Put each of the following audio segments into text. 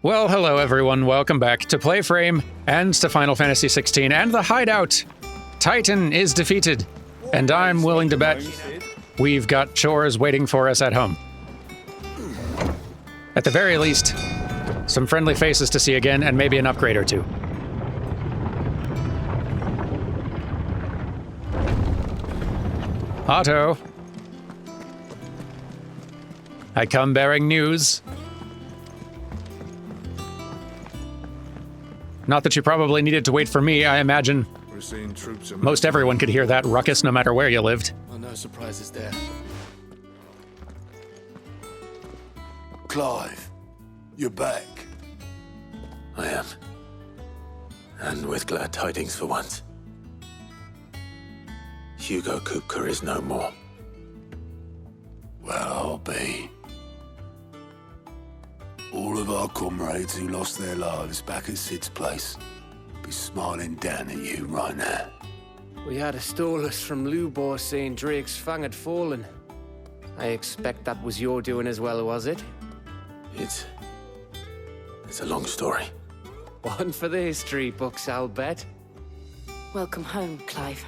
Well, hello everyone, welcome back to PlayFrame and to Final Fantasy XVI and the Hideout. Titan is defeated, and I'm willing to bet we've got chores waiting for us at home. At the very least, some friendly faces to see again and maybe an upgrade or two. Otto. I come bearing news. Not that you probably needed to wait for me, I imagine. We're seeing troops. Most everyone could hear that ruckus no matter where you lived. Well, no surprises there. Clive, you're back. I am. And with glad tidings for once. Hugo Kupka is no more. Well, I'll be. All of our comrades who lost their lives back at Sid's place be smiling down at you right now. We had a stolus from Lubor saying Drake's fang had fallen. I expect that was your doing as well, was it? It's a long story. One for the history books, I'll bet. Welcome home, Clive.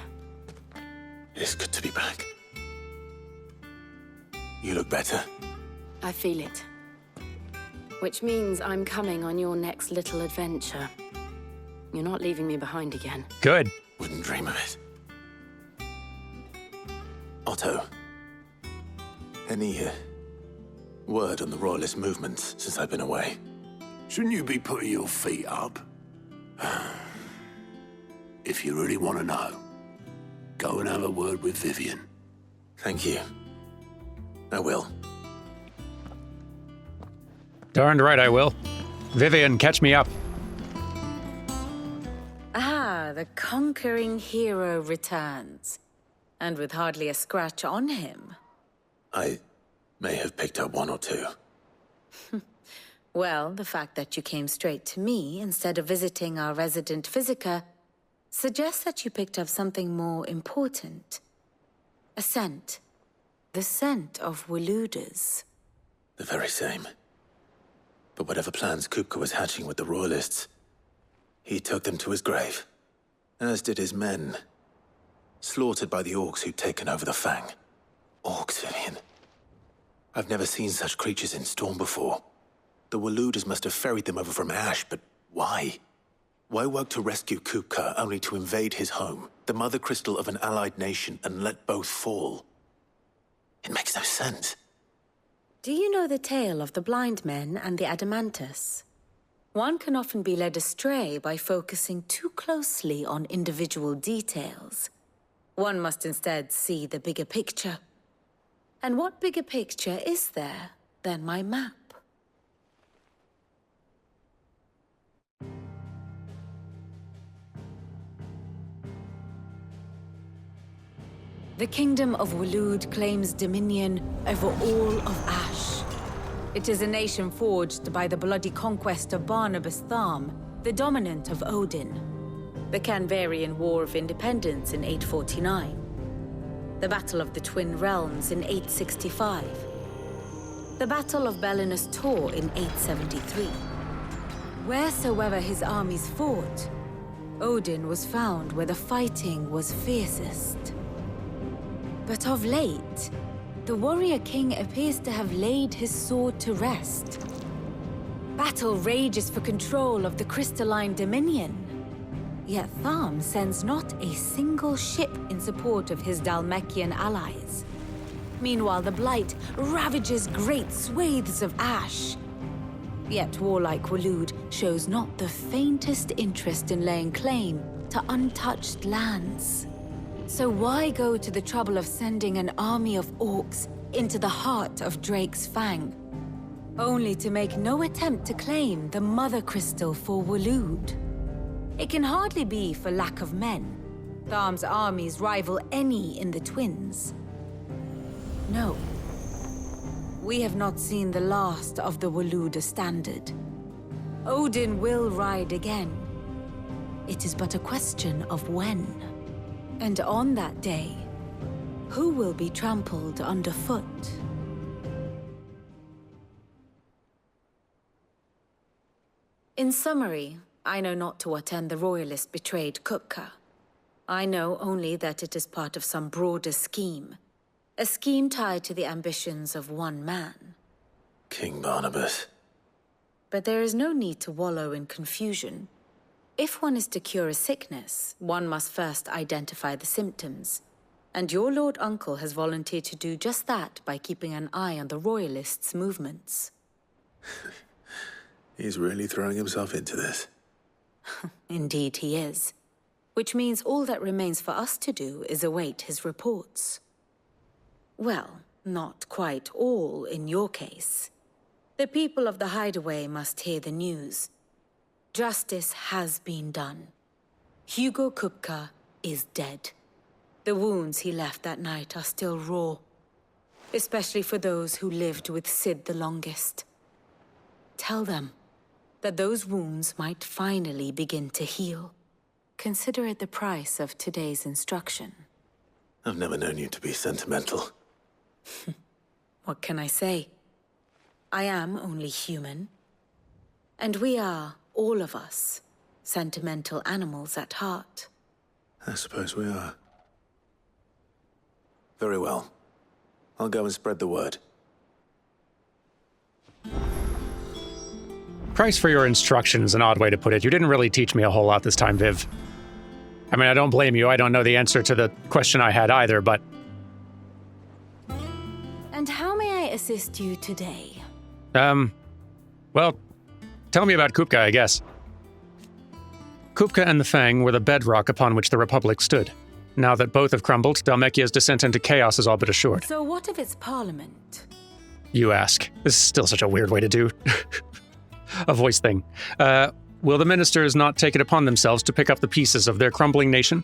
It's good to be back. You look better. I feel it. Which means I'm coming on your next little adventure. You're not leaving me behind again. Good. Wouldn't dream of it. Otto, any word on the Royalist movements since I've been away? Shouldn't you be putting your feet up? If you really want to know, go and have a word with Vivian. Thank you. I will. Darned right I will. Vivian, catch me up. Ah, the conquering hero returns. And with hardly a scratch on him. I may have picked up one or two. Well, the fact that you came straight to me instead of visiting our resident physiker suggests that you picked up something more important. A scent. The scent of Waludas. The very same. But whatever plans Kupka was hatching with the Royalists, he took them to his grave. As did his men. Slaughtered by the orcs who'd taken over the Fang. Orcs, Vivian. I've never seen such creatures in Storm before. The Waludas must have ferried them over from Ash, but why? Why work to rescue Kupka only to invade his home, the mother crystal of an allied nation, and let both fall? It makes no sense. Do you know the tale of the blind men and the Adamantus? One can often be led astray by focusing too closely on individual details. One must instead see the bigger picture. And what bigger picture is there than my map? The Kingdom of Waloed claims dominion over all of Ash. It is a nation forged by the bloody conquest of Barnabas Tharm, the dominant of Odin. The Canvarian War of Independence in 849. The Battle of the Twin Realms in 865. The Battle of Belinus Tor in 873. Wheresoever his armies fought, Odin was found where the fighting was fiercest. But of late, the warrior king appears to have laid his sword to rest. Battle rages for control of the crystalline dominion. Yet Tharm sends not a single ship in support of his Dhalmekian allies. Meanwhile, the Blight ravages great swathes of Ash. Yet warlike Waloed shows not the faintest interest in laying claim to untouched lands. So why go to the trouble of sending an army of orcs into the heart of Drake's Fang, only to make no attempt to claim the Mother Crystal for Waloed? It can hardly be for lack of men. Tharm's armies rival any in the Twins. No. We have not seen the last of the Waluda standard. Odin will ride again. It is but a question of when. And on that day, who will be trampled underfoot? In summary, I know not to what end the Royalist betrayed Kupka. I know only that it is part of some broader scheme. A scheme tied to the ambitions of one man. King Barnabas. But there is no need to wallow in confusion. If one is to cure a sickness, one must first identify the symptoms. And your Lord Uncle has volunteered to do just that by keeping an eye on the Royalists' movements. He's really throwing himself into this. Indeed he is. Which means all that remains for us to do is await his reports. Well, not quite all in your case. The people of the Hideaway must hear the news. Justice has been done. Hugo Kupka is dead. The wounds he left that night are still raw. Especially for those who lived with Sid the longest. Tell them that those wounds might finally begin to heal. Consider it the price of today's instruction. I've never known you to be sentimental. What can I say? I am only human. And we are, all of us, sentimental animals at heart. I suppose we are. Very well. I'll go and spread the word. Price for your instructions, an odd way to put it. You didn't really teach me a whole lot this time, Viv. I mean, I don't blame you. I don't know the answer to the question I had either, but... And how may I assist you today? Well, tell me about Kupka, I guess. Kupka and the Fang were the bedrock upon which the Republic stood. Now that both have crumbled, Dhalmekia's descent into chaos is all but assured. So what of its parliament? You ask. This is still such a weird way to do a voice thing. Will the ministers not take it upon themselves to pick up the pieces of their crumbling nation?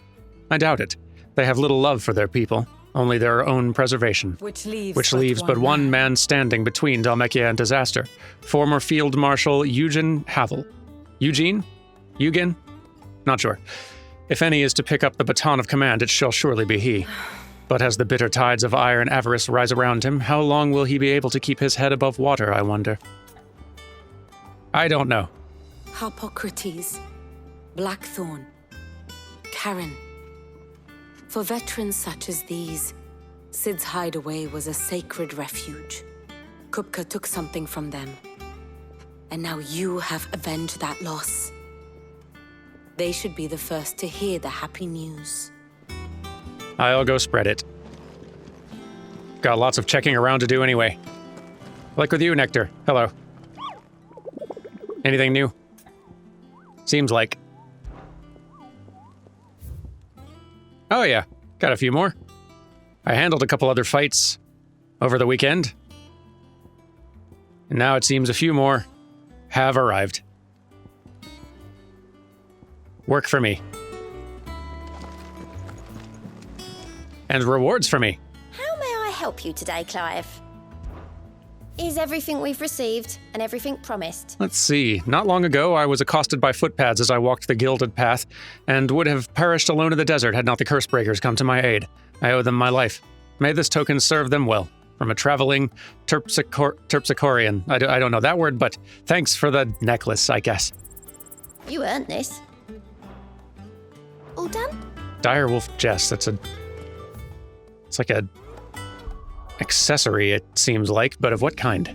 I doubt it. They have little love for their people, only their own preservation. Which leaves but one man standing between Dhalmekia and disaster. Former Field Marshal Eugen Havel. Eugen? Not sure. If any is to pick up the baton of command, it shall surely be he. But as the bitter tides of ire and avarice rise around him, how long will he be able to keep his head above water, I wonder? I don't know. Harpocrates, Blackthorn, Karen. For veterans such as these, Sid's hideaway was a sacred refuge. Kupka took something from them. And now you have avenged that loss. They should be the first to hear the happy news. I'll go spread it. Got lots of checking around to do anyway. Like with you, Nectar. Hello. Anything new? Seems like. Oh yeah, got a few more. I handled a couple other fights over the weekend. And now it seems a few more have arrived. Work for me. And rewards for me. How may I help you today, Clive? Is everything we've received and everything promised? Let's see. Not long ago, I was accosted by footpads as I walked the gilded path, and would have perished alone in the desert had not the Cursebreakers come to my aid. I owe them my life. May this token serve them well. From a traveling Terpsichorean. I don't know that word, but thanks for the necklace, I guess. You earned this. All done? Direwolf Jess, it's like a accessory, it seems like, but of what kind?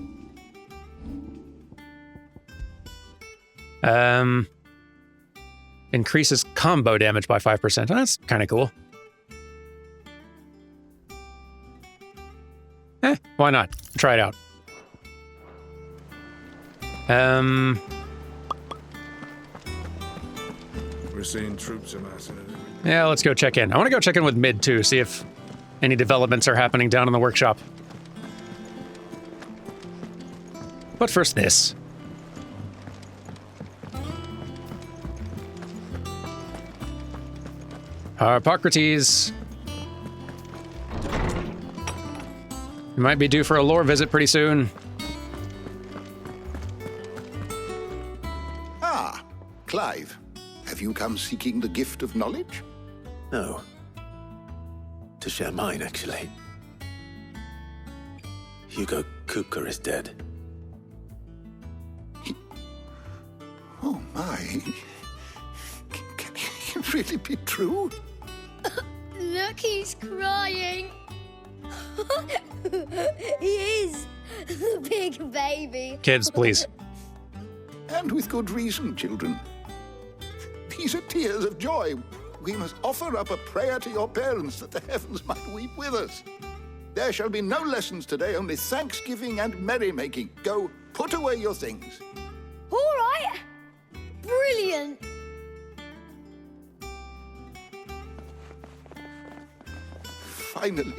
Increases combo damage by 5%. That's kind of cool. Why not? Try it out. We're seeing troops amassing. Yeah, let's go check in. I want to go check in with Mid, too, see if any developments are happening down in the workshop. But first this. Harpocrates. You might be due for a lore visit pretty soon. Ah, Clive. Have you come seeking the gift of knowledge? No. To share mine, actually. Hugo Kupka is dead. Oh. Can it really be true? Look, he's crying. He is. The big baby. Kids, please. And with good reason, children. These are tears of joy. We must offer up a prayer to your parents that the heavens might weep with us. There shall be no lessons today, only thanksgiving and merrymaking. Go, put away your things. All right. Brilliant. Finally,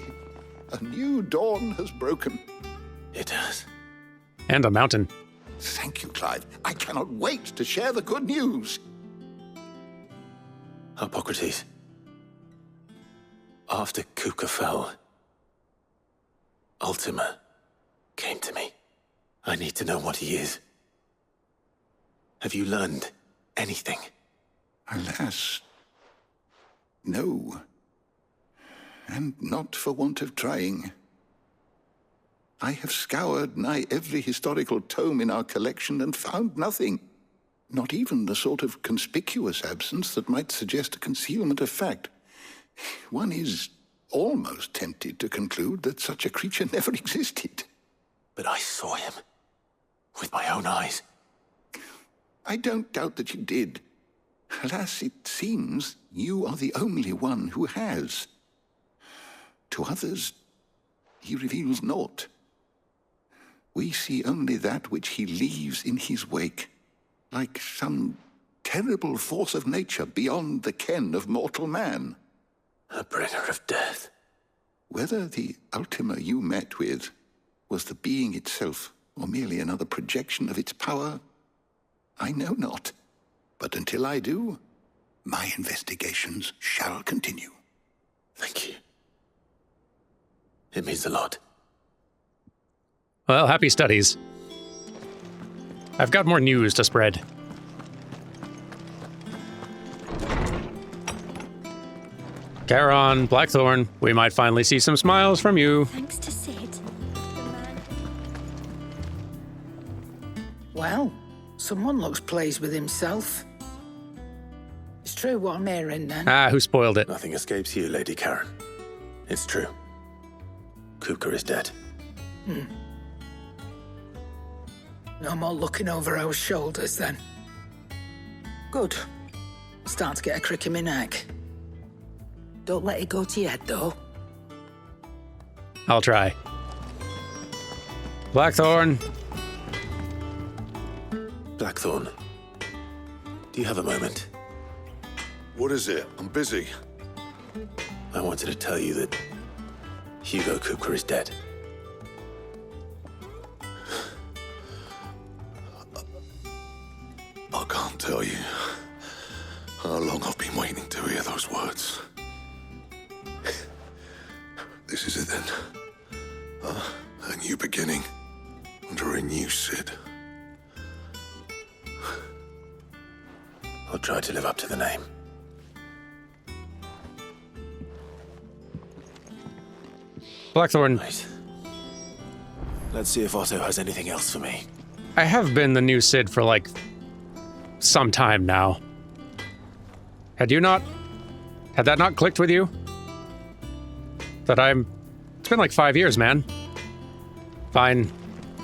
a new dawn has broken. It has. And a mountain. Thank you, Clive. I cannot wait to share the good news. Hippocrates. After Kuka fell, Ultima came to me. I need to know what he is. Have you learned anything? Alas, no. And not for want of trying. I have scoured nigh every historical tome in our collection and found nothing. Not even the sort of conspicuous absence that might suggest a concealment of fact. One is almost tempted to conclude that such a creature never existed. But I saw him. With my own eyes. I don't doubt that you did. Alas, it seems you are the only one who has. To others, he reveals naught. We see only that which he leaves in his wake, like some terrible force of nature beyond the ken of mortal man. A bringer of death. Whether the Ultima you met with was the being itself, or merely another projection of its power, I know not. But until I do, my investigations shall continue. Thank you. It means a lot. Well, happy studies. I've got more news to spread. Charon, Blackthorn, we might finally see some smiles from you. Thanks to Sid. Well, someone looks pleased with himself. It's true what I'm hearing, then. Ah, who spoiled it? Nothing escapes you, Lady Karen. It's true. Kuka is dead. No more looking over our shoulders, then. Good. Start to get a crick in my neck. Don't let it go to your head, though. I'll try. Blackthorn. Blackthorn. Do you have a moment? What is it? I'm busy. I wanted to tell you that Hugo Kuka is dead. I can't tell you how long I've been waiting to hear those words. This is it then. A new beginning under a new Sid. I'll try to live up to the name. Blackthorn. Right. Let's see if Otto has anything else for me. I have been the new Sid for, like, some time now. Had that not clicked with you? It's been like 5 years, man. Fine.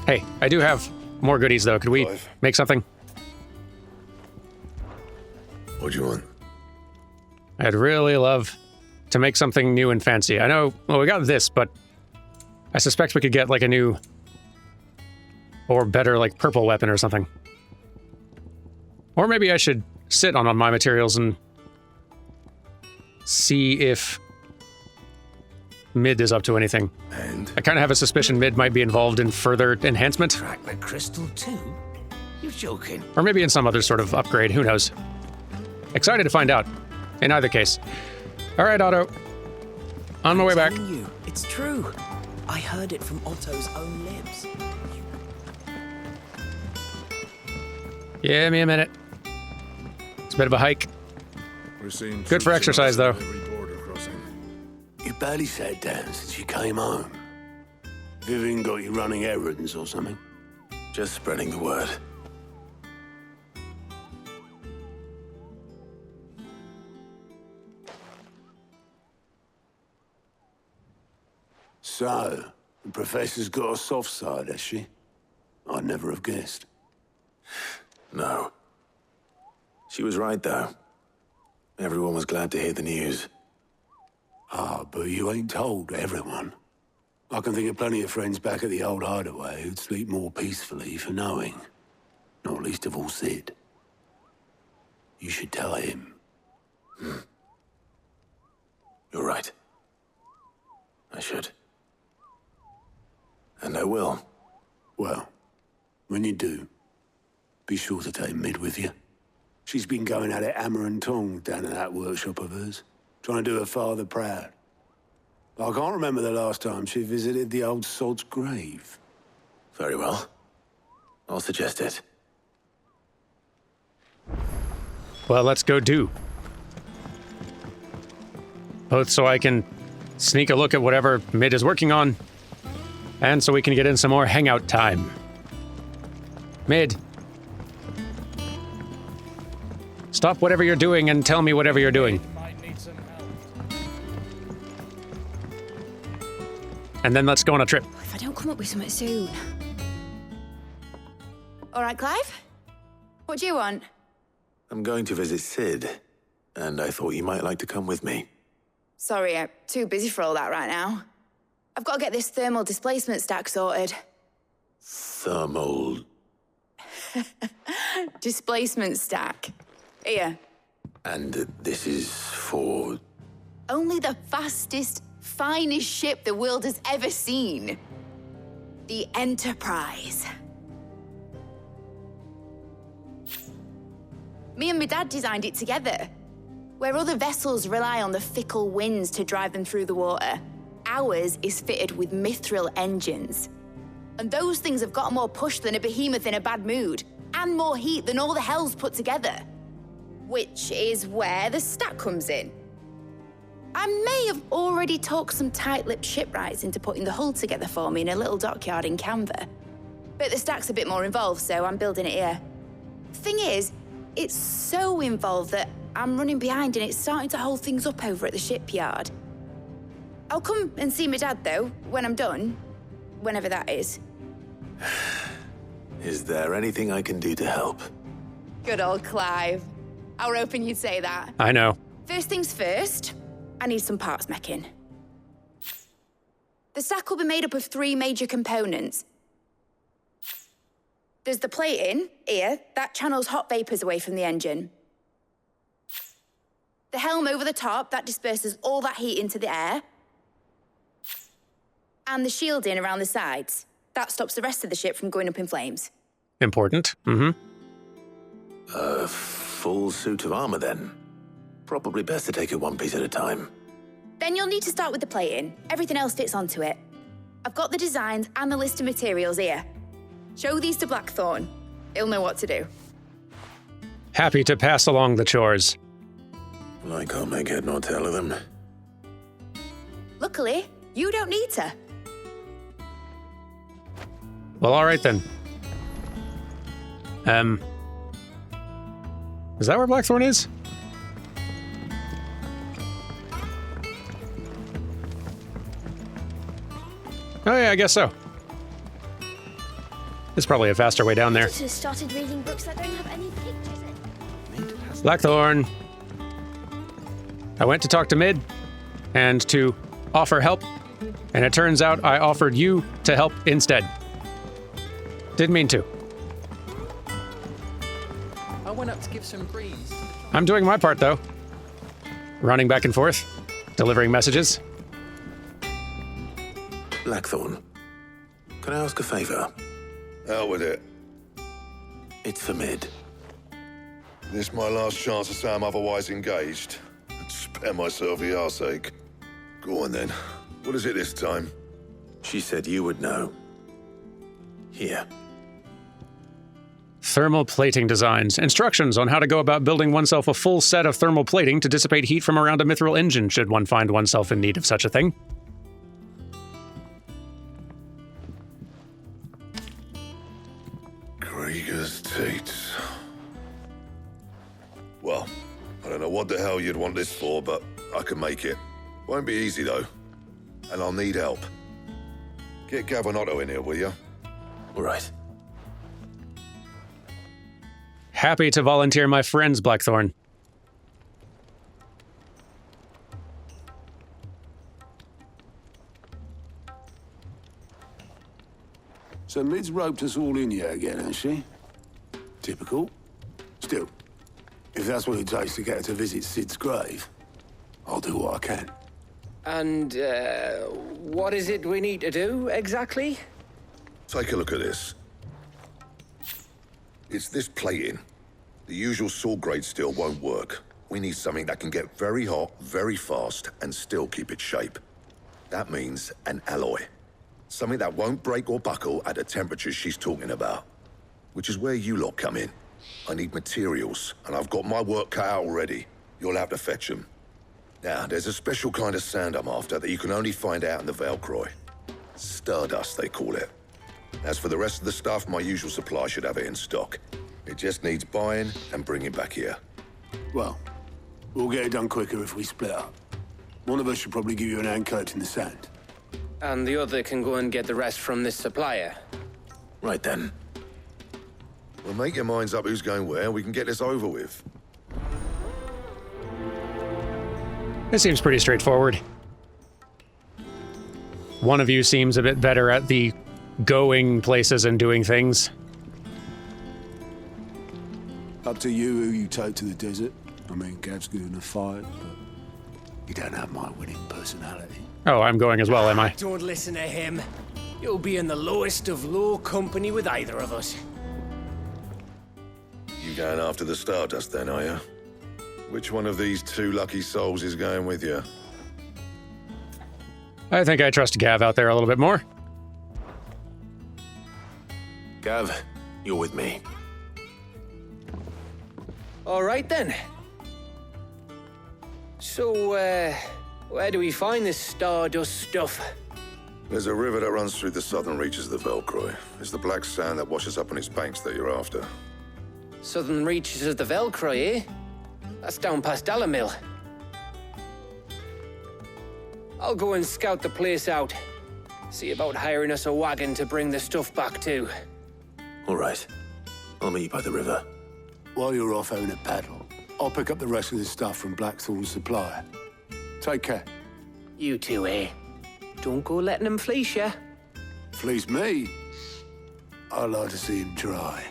Hey, I do have more goodies, though. Could we Clive. make something? What do you want? I'd really love to make something new and fancy. I know, well, we got this, but I suspect we could get, like, a new or better, like, purple weapon or something. Or maybe I should sit on my materials and see if Mid is up to anything. And I kind of have a suspicion Mid might be involved in further enhancement. Track the crystal too? You're joking. Or maybe in some other sort of upgrade, who knows. Excited to find out. In either case. All right, Otto. On my way back. Telling you, it's true. I heard it from Otto's own lips. Give me a minute. It's a bit of a hike. We're seeing Good for troops exercise, though. amassing at every border crossing. you barely sat down since you came home. Vivian got you running errands or something? Just spreading the word. So, the Professor's got a soft side, has she? I'd never have guessed. No. She was right, though. Everyone was glad to hear the news. Ah, but you ain't told everyone. I can think of plenty of friends back at the old hideaway who'd sleep more peacefully for knowing. Not least of all Sid. You should tell him. You're right. I should. And I will. Well, when you do, be sure to take Mid with you. She's been going at it hammer and tongs down in that workshop of hers, trying to do her father proud. I can't remember the last time she visited the old sod's grave. Very well. I'll suggest it. Well, let's go do. Both so I can sneak a look at whatever Mid is working on, and so we can get in some more hangout time. Mid. Stop whatever you're doing and tell me whatever you're doing. And then let's go on a trip. If I don't come up with something soon. All right, Clive? What do you want? I'm going to visit Sid, and I thought you might like to come with me. Sorry, I'm too busy for all that right now. I've got to get this thermal displacement stack sorted. Thermal... Displacement stack. Here. And this is for... Only the fastest, finest ship the world has ever seen. The Enterprise. Me and my dad designed it together. Where other vessels rely on the fickle winds to drive them through the water, ours is fitted with mithril engines. And those things have got more push than a behemoth in a bad mood, and more heat than all the hells put together. Which is where the stack comes in. I may have already talked some tight-lipped shipwrights into putting the hull together for me in a little dockyard in Canva. But the stack's a bit more involved, so I'm building it here. Thing is, it's so involved that I'm running behind and it's starting to hold things up over at the shipyard. I'll come and see my dad, though, when I'm done. Whenever that is. Is there anything I can do to help? Good old Clive. I was hoping you'd say that. I know. First things first, I need some parts meching. The stack will be made up of 3 major components. There's the plating, here, that channels hot vapors away from the engine. The helm over the top, that disperses all that heat into the air. And the shielding around the sides. That stops the rest of the ship from going up in flames. Important. Mm-hmm. A full suit of armor, then. Probably best to take it one piece at a time. Then you'll need to start with the plating. Everything else fits onto it. I've got the designs and the list of materials here. Show these to Blackthorn. He'll know what to do. Happy to pass along the chores. I can't make head nor tail of them. Luckily, you don't need to. Well, all right then. Is that where Blackthorn is? Oh yeah, I guess so. There's probably a faster way down there. I just started reading books that don't have any pictures in. Blackthorn. I went to talk to Mid and to offer help, and it turns out I offered you to help instead. Didn't mean to. I went up to give some greens. I'm doing my part, though. Running back and forth, delivering messages. Blackthorn, can I ask a favor? Out with it. It's for Mid. This my last chance to say I'm otherwise engaged. Spare myself the arseache. Go on then. What is it this time? She said you would know. Here. Thermal plating designs. Instructions on how to go about building oneself a full set of thermal plating to dissipate heat from around a mithril engine should one find oneself in need of such a thing. Krieger's teats. Well, I don't know what the hell you'd want this for, but I can make it. Won't be easy, though. And I'll need help. Get Gav and Otto in here, will you? All right. Happy to volunteer my friends, Blackthorn. So Mid's roped us all in here again, has she? Typical. Still, if that's what it takes to get her to visit Sid's grave, I'll do what I can. And, what is it we need to do, exactly? Take a look at this. It's this plating. The usual saw-grade steel won't work. We need something that can get very hot, very fast, and still keep its shape. That means an alloy. Something that won't break or buckle at the temperatures she's talking about. Which is where you lot come in. I need materials, and I've got my work cut out already. You'll have to fetch them. Now, there's a special kind of sand I'm after that you can only find out in the Velcroy. Stardust, they call it. As for the rest of the stuff, my usual supply should have it in stock. It just needs buying and bringing back here. Well, we'll get it done quicker if we split up. One of us should probably give you an hand collecting the sand. And the other can go and get the rest from this supplier. Right then. Well, make your minds up who's going where, and we can get this over with. It seems pretty straightforward. One of you seems a bit better at the going places and doing things. Up to you who you take to the desert. I mean, Gav's good in a fight, but you don't have my winning personality. Oh, I'm going as well, am I? Don't listen to him. You'll be in the lowest of low company with either of us. You going after the Stardust then, are you? Which one of these two lucky souls is going with you? I think I trust Gav out there a little bit more. Gav, you're with me. All right, then. So, where do we find this Stardust stuff? There's a river that runs through the southern reaches of the Velcroy. It's the black sand that washes up on its banks that you're after. Southern reaches of the Velcroy, eh? That's down past Dalamil. I'll go and scout the place out. See about hiring us a wagon to bring the stuff back to. All right. I'll meet you by the river. While you're off having a paddle, I'll pick up the rest of the stuff from Blackthorn's supplier. Take care. You two, eh? Don't go letting him fleece ya. Fleece me? I'd like to see him try.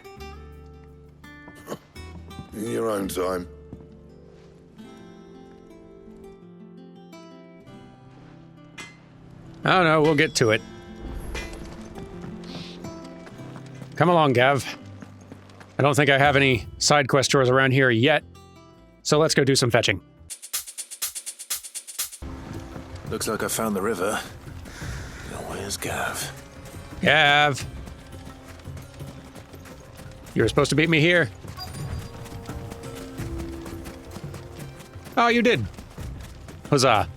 In your own time. Oh no, we'll get to it. Come along, Gav. I don't think I have any side quest chores around here yet, so let's go do some fetching. Looks like I found the river. Now where's Gav? Gav! You were supposed to beat me here. Oh, you did. Huzzah.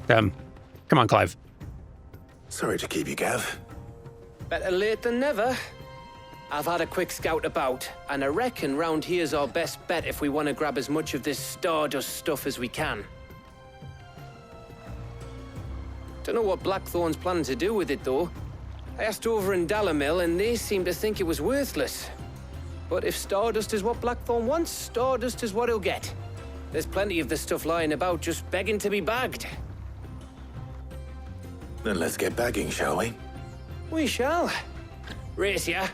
Come on, Clive. Sorry to keep you, Gav. Better late than never. I've had a quick scout about, and I reckon round here's our best bet if we want to grab as much of this Stardust stuff as we can. Don't know what Blackthorn's planning to do with it, though. I asked over in Dalamil, and they seem to think it was worthless. But if Stardust is what Blackthorn wants, Stardust is what he'll get. There's plenty of this stuff lying about, just begging to be bagged. Then let's get bagging, shall we? We shall. Race ya.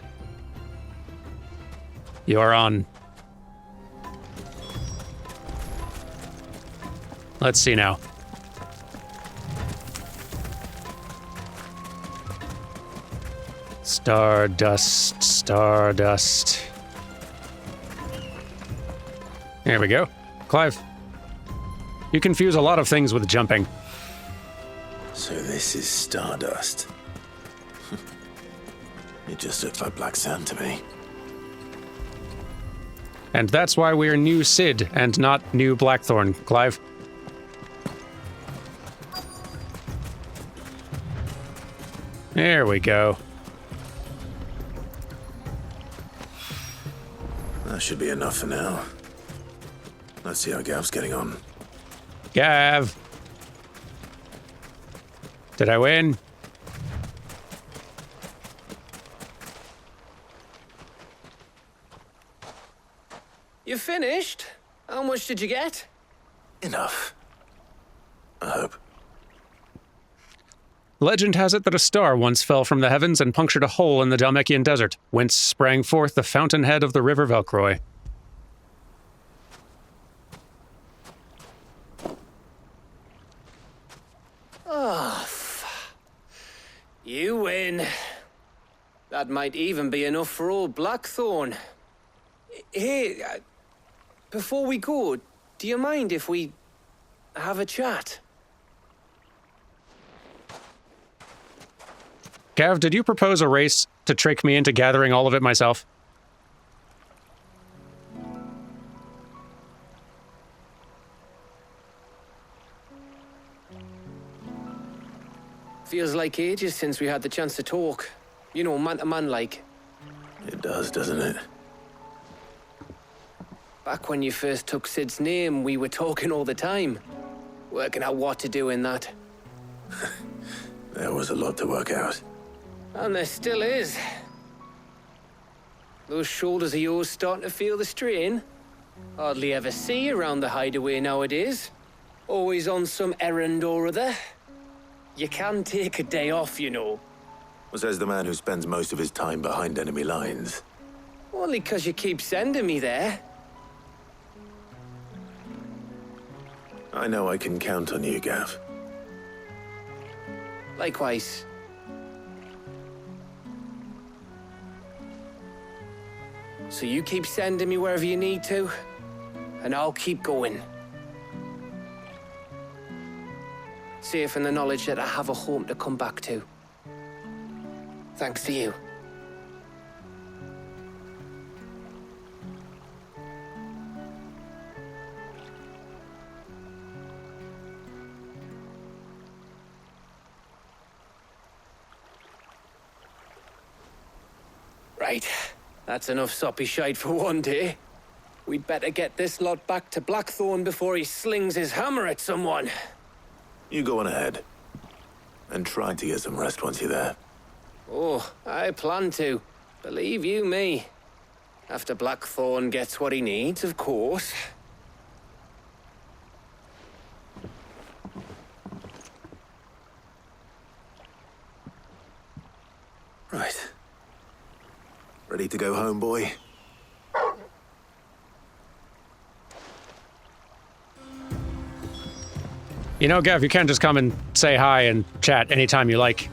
You're on. Let's see now. Stardust, Stardust. There we go. Clive, you confuse a lot of things with jumping. So this is Stardust. It just looks like black sand to me. And that's why we're New Sid and not New Blackthorn, Clive. There we go. That should be enough for now. Let's see how Gav's getting on. Gav! Did I win? You finished? How much did you get? Enough. I hope. Legend has it that a star once fell from the heavens and punctured a hole in the Dalmekian desert, whence sprang forth the fountainhead of the river Velcroy. Oh, you win. That might even be enough for old Blackthorn. Hey, before we go, do you mind if we have a chat? Gav, did you propose a race to trick me into gathering all of it myself? Feels like ages since we had the chance to talk. You know, man to man like. It does, doesn't it? Back when you first took Sid's name, we were talking all the time. Working out what to do in that. There was a lot to work out. And there still is. Those shoulders of yours starting to feel the strain. Hardly ever see you around the hideaway nowadays. Always on some errand or other. You can take a day off, you know. Says the man who spends most of his time behind enemy lines. Only 'cause you keep sending me there. I know I can count on you, Gav. Likewise. So you keep sending me wherever you need to, and I'll keep going. Safe in the knowledge that I have a home to come back to. Thanks to you. Right. That's enough soppy shite for one day. We'd better get this lot back to Blackthorn before he slings his hammer at someone. You go on ahead. And try to get some rest once you're there. Oh, I plan to. Believe you me. After Blackthorn gets what he needs, of course. Right. Ready to go home, boy? You know, Gav, you can just come and say hi and chat anytime you like.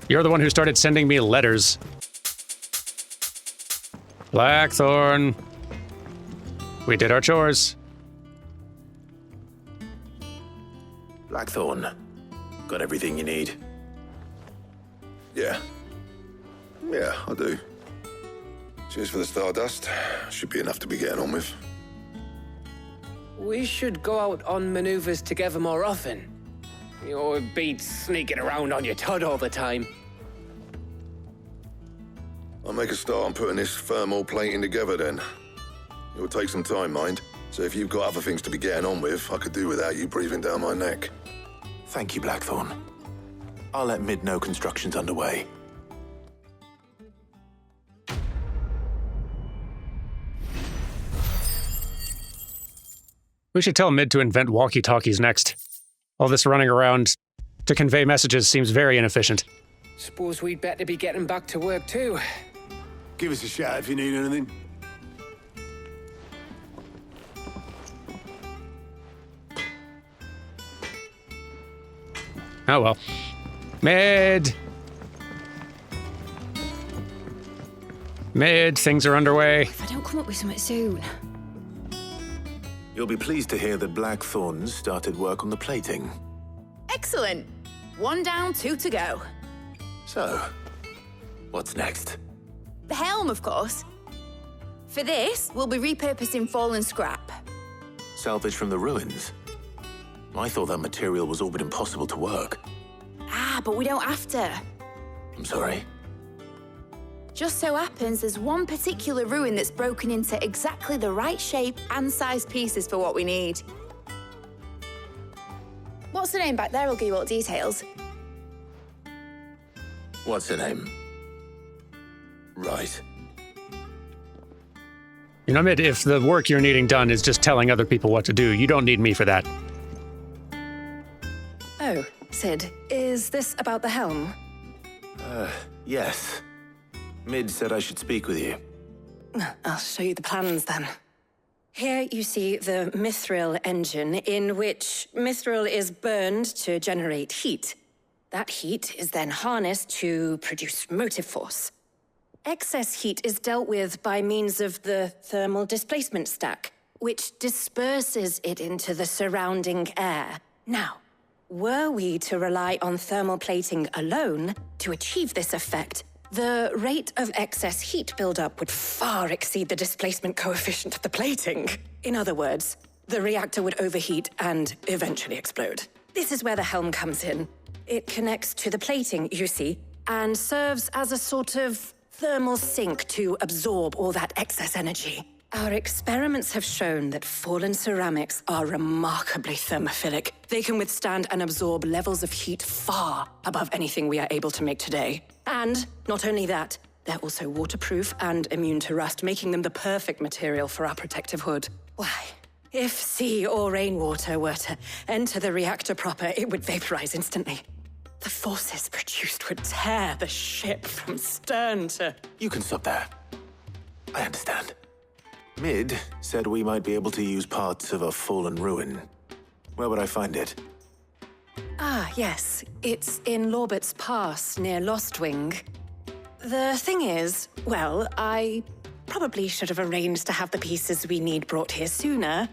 You're the one who started sending me letters. Blackthorn. We did our chores. Blackthorn. Got everything you need? Yeah. Yeah, I do. Cheers for the Stardust. Should be enough to be getting on with. We should go out on maneuvers together more often. You're beat sneaking around on your Todd all the time. I'll make a start on putting this thermal plating together then. It'll take some time, mind. So if you've got other things to be getting on with, I could do without you breathing down my neck. Thank you, Blackthorn. I'll let Mid know construction's underway. We should tell Mid to invent walkie-talkies next. All this running around to convey messages seems very inefficient. Suppose we'd better be getting back to work too. Give us a shout if you need anything. Oh well. Mid! Mid, things are underway. If I don't come up with something soon. You'll be pleased to hear that Blackthorn's started work on the plating. Excellent. 1 down, 2 to go. So, what's next? The helm, of course. For this, we'll be repurposing fallen scrap. Salvage from the ruins? I thought that material was all but impossible to work. Ah, but we don't have to. I'm sorry. Just so happens there's one particular ruin that's broken into exactly the right shape and size pieces for what we need. What's the name back there will give you all the details. What's her name? Right. You know, Mid, if the work you're needing done is just telling other people what to do, you don't need me for that. Oh, Sid, is this about the helm? Yes. Mid said I should speak with you. I'll show you the plans then. Here you see the mithril engine, in which mithril is burned to generate heat. That heat is then harnessed to produce motive force. Excess heat is dealt with by means of the thermal displacement stack, which disperses it into the surrounding air. Now, were we to rely on thermal plating alone to achieve this effect, the rate of excess heat buildup would far exceed the displacement coefficient of the plating. In other words, the reactor would overheat and eventually explode. This is where the helm comes in. It connects to the plating, you see, and serves as a sort of thermal sink to absorb all that excess energy. Our experiments have shown that fallen ceramics are remarkably thermophilic. They can withstand and absorb levels of heat far above anything we are able to make today. And not only that, they're also waterproof and immune to rust, making them the perfect material for our protective hood. Why, if sea or rainwater were to enter the reactor proper, it would vaporize instantly. The forces produced would tear the ship from stern to... You can stop there. I understand. Mid said we might be able to use parts of a fallen ruin. Where would I find it? Ah, yes. It's in Lorbert's Pass, near Lostwing. The thing is, well, I probably should have arranged to have the pieces we need brought here sooner.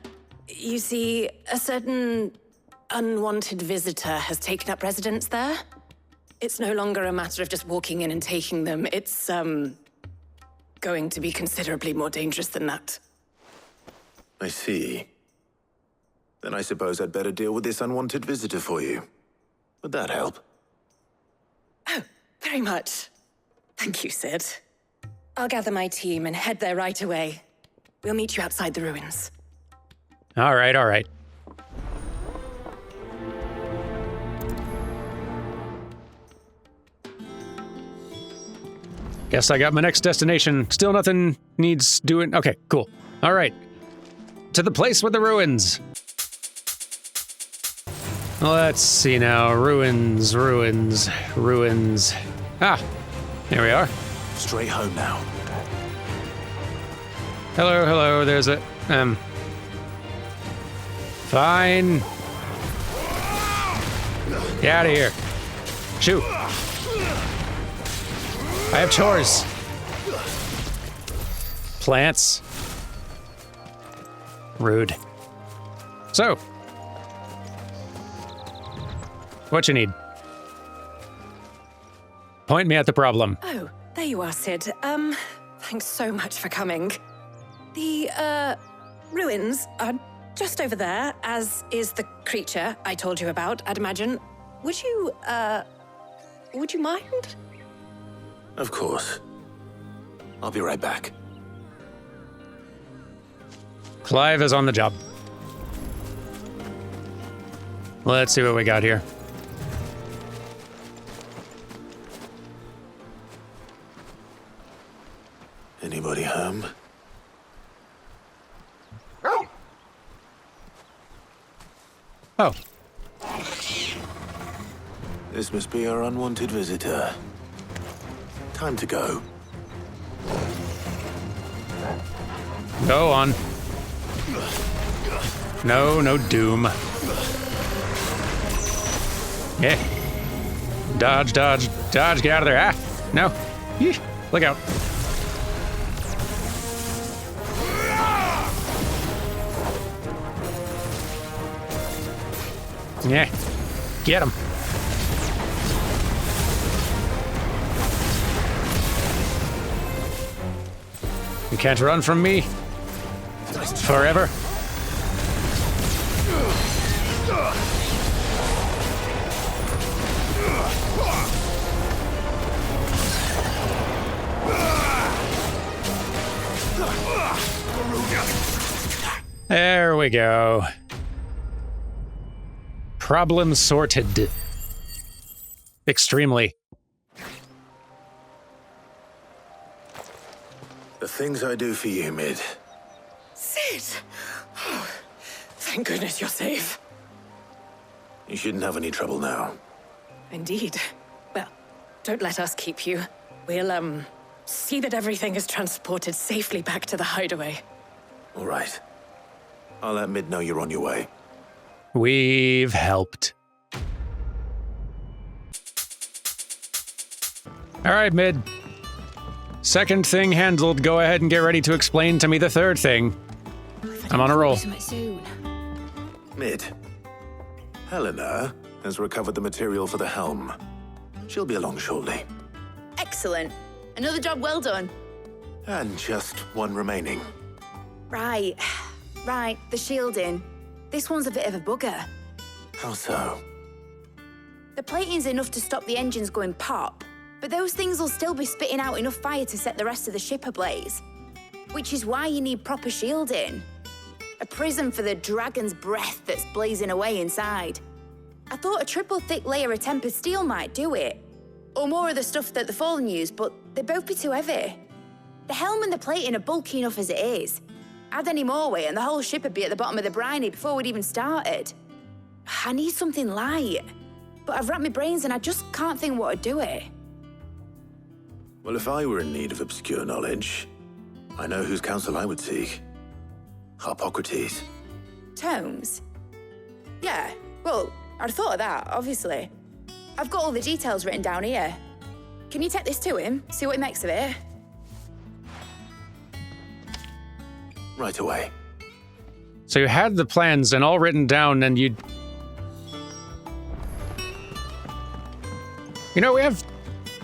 You see, a certain unwanted visitor has taken up residence there. It's no longer a matter of just walking in and taking them. It's, going to be considerably more dangerous than that. I see. Then I suppose I'd better deal with this unwanted visitor for you. Would that help? Oh, very much. Thank you, Sid. I'll gather my team and head there right away. We'll meet you outside the ruins. All right, all right. Guess I got my next destination. Still nothing needs doing. Okay, cool. All right. To the place with the ruins. Let's see now. Ruins. Ah, there we are. Straight home now. Hello, there's a, fine. Get out of here. Shoot. I have chores. Plants. Rude. So. What you need? Point me at the problem. Oh, there you are, Sid. Thanks so much for coming. The, ruins are just over there, as is the creature I told you about, I'd imagine. Would you mind? Of course. I'll be right back. Clive is on the job. Let's see what we got here. Anybody home? Oh. This must be our unwanted visitor. Time to go. Go on. No doom. Yeah. Dodge, get out of there. Ah, no. Yeesh. Look out. Yeah. Get him. You can't run from me. Forever. There we go. Problem sorted. Extremely. The things I do for you, Mid. Sid! Oh, thank goodness you're safe. You shouldn't have any trouble now. Indeed. Well, don't let us keep you. We'll, see that everything is transported safely back to the hideaway. All right. I'll let Mid know you're on your way. We've helped. All right, Mid. Second thing handled. Go ahead and get ready to explain to me the third thing. I'm on a roll. Mid. Helena has recovered the material for the helm. She'll be along shortly. Excellent. Another job well done. And just one remaining. Right. Right, the shielding. This one's a bit of a bugger. How so? The plating's enough to stop the engines going pop, but those things will still be spitting out enough fire to set the rest of the ship ablaze. Which is why you need proper shielding. A prison for the dragon's breath that's blazing away inside. I thought a triple thick layer of tempered steel might do it. Or more of the stuff that the Fallen use, but they'd both be too heavy. The helm and the plating are bulky enough as it is. Add any more weight and the whole ship would be at the bottom of the briny before we'd even started. I need something light. But I've racked my brains and I just can't think what would do it. Well, if I were in need of obscure knowledge, I know whose counsel I would seek. Harpocrates. Tomes? Yeah, well, I'd thought of that, obviously. I've got all the details written down here. Can you take this to him, see what he makes of it? Right away. So you had the plans and all written down, and you... You know, we have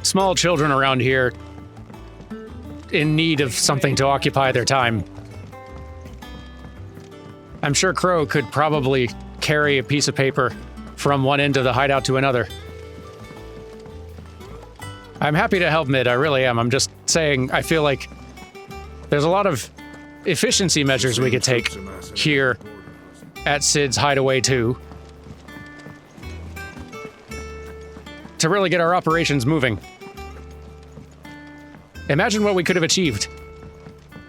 small children around here in need of something to occupy their time. I'm sure Crow could probably carry a piece of paper from one end of the hideout to another. I'm happy to help, Mid, I really am. I'm just saying, I feel like there's a lot of efficiency measures we could take here at Sid's Hideaway 2 to really get our operations moving. Imagine what we could have achieved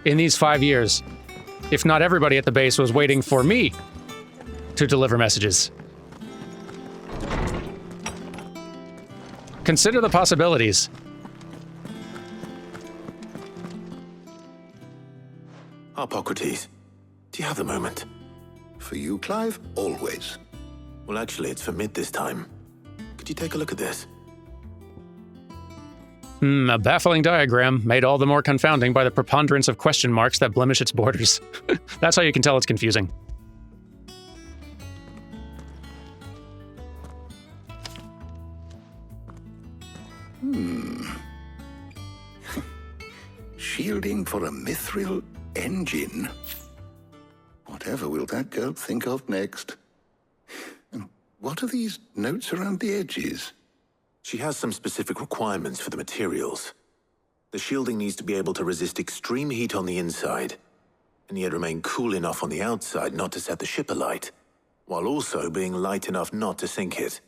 in these 5 years if not everybody at the base was waiting for me to deliver messages. Consider the possibilities. Harpocrates, do you have the moment? For you, Clive, always. Well, actually, it's for Mid this time. Could you take a look at this? A baffling diagram, made all the more confounding by the preponderance of question marks that blemish its borders. That's how you can tell it's confusing. Shielding for a mithril engine? Whatever will that girl think of next? And what are these notes around the edges? She has some specific requirements for the materials. The shielding needs to be able to resist extreme heat on the inside, and yet remain cool enough on the outside not to set the ship alight, while also being light enough not to sink it.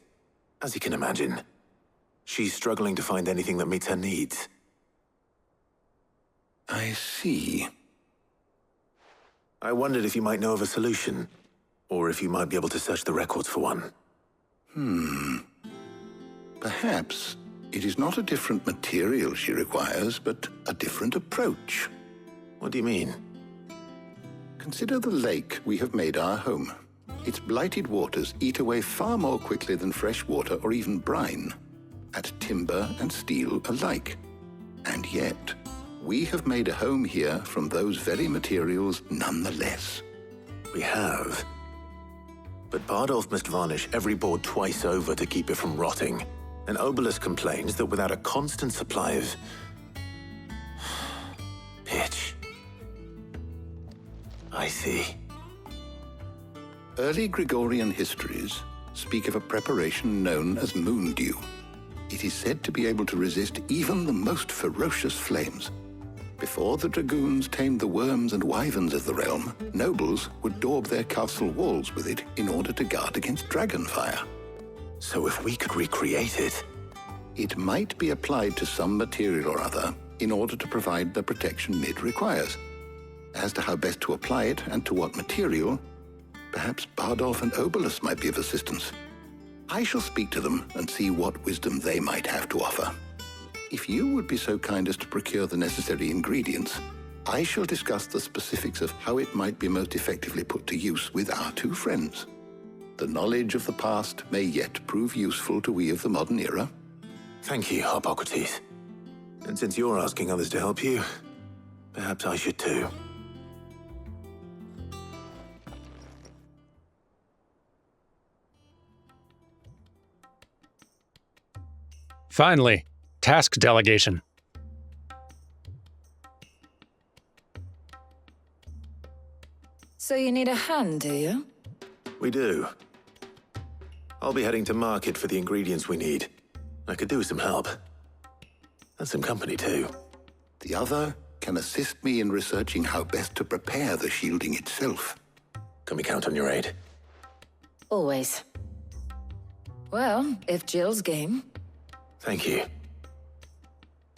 As you can imagine, she's struggling to find anything that meets her needs. I see. I wondered if you might know of a solution, or if you might be able to search the records for one. Perhaps it is not a different material she requires, but a different approach. What do you mean? Consider the lake we have made our home. Its blighted waters eat away far more quickly than fresh water or even brine, at timber and steel alike. And yet, we have made a home here from those very materials nonetheless. We have. But Bardolph must varnish every board twice over to keep it from rotting. And Obelisk complains that without a constant supply of pitch. I see. Early Gregorian histories speak of a preparation known as moon dew. It is said to be able to resist even the most ferocious flames. Before the dragoons tamed the worms and wyverns of the realm, nobles would daub their castle walls with it in order to guard against dragon fire. So if we could recreate it... It might be applied to some material or other in order to provide the protection Mid requires. As to how best to apply it and to what material, perhaps Bardolph and Obolus might be of assistance. I shall speak to them and see what wisdom they might have to offer. If you would be so kind as to procure the necessary ingredients, I shall discuss the specifics of how it might be most effectively put to use with our two friends. The knowledge of the past may yet prove useful to we of the modern era. Thank you, Hippocrates. And since you're asking others to help you, perhaps I should too. Finally, task delegation. So you need a hand, do you? We do. I'll be heading to market for the ingredients we need. I could do with some help. And some company, too. The other can assist me in researching how best to prepare the shielding itself. Can we count on your aid? Always. Well, if Jill's game. Thank you.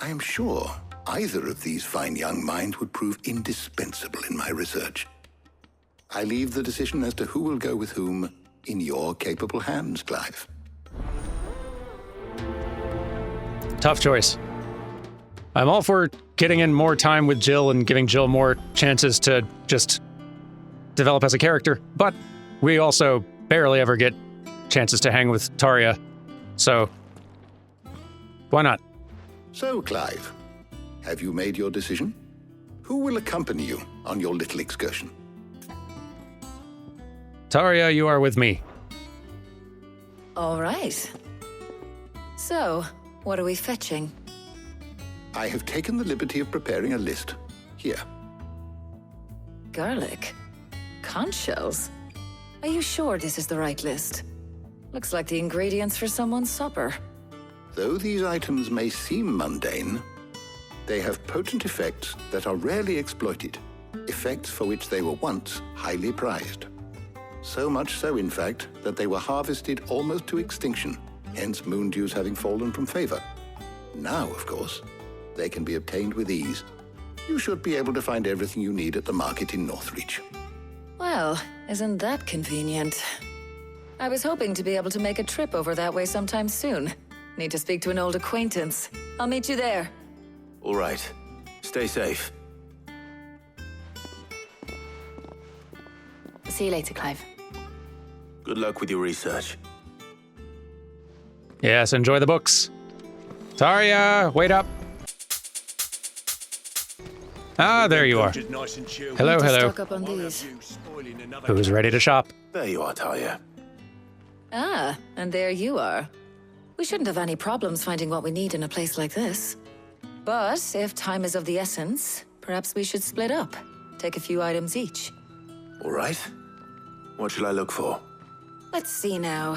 I am sure either of these fine young minds would prove indispensable in my research. I leave the decision as to who will go with whom in your capable hands, Clive. Tough choice. I'm all for getting in more time with Jill and giving Jill more chances to just develop as a character, but we also barely ever get chances to hang with Taria, so why not? So, Clive, have you made your decision? Who will accompany you on your little excursion? Taria, you are with me. All right. So, what are we fetching? I have taken the liberty of preparing a list. Here. Garlic? Conch shells? Are you sure this is the right list? Looks like the ingredients for someone's supper. Though these items may seem mundane, they have potent effects that are rarely exploited, effects for which they were once highly prized. So much so, in fact, that they were harvested almost to extinction, hence moon dews having fallen from favor. Now, of course, they can be obtained with ease. You should be able to find everything you need at the market in Northreach. Well, isn't that convenient? I was hoping to be able to make a trip over that way sometime soon. Need to speak to an old acquaintance. I'll meet you there. All right. Stay safe. See you later, Clive. Good luck with your research. Yes, enjoy the books. Taria, wait up. Ah, there you are. Hello, hello. Stock up on these. Who's ready to shop? There you are, Talia. Ah, and there you are. We shouldn't have any problems finding what we need in a place like this. But if time is of the essence, perhaps we should split up. Take a few items each. All right. What shall I look for? Let's see now.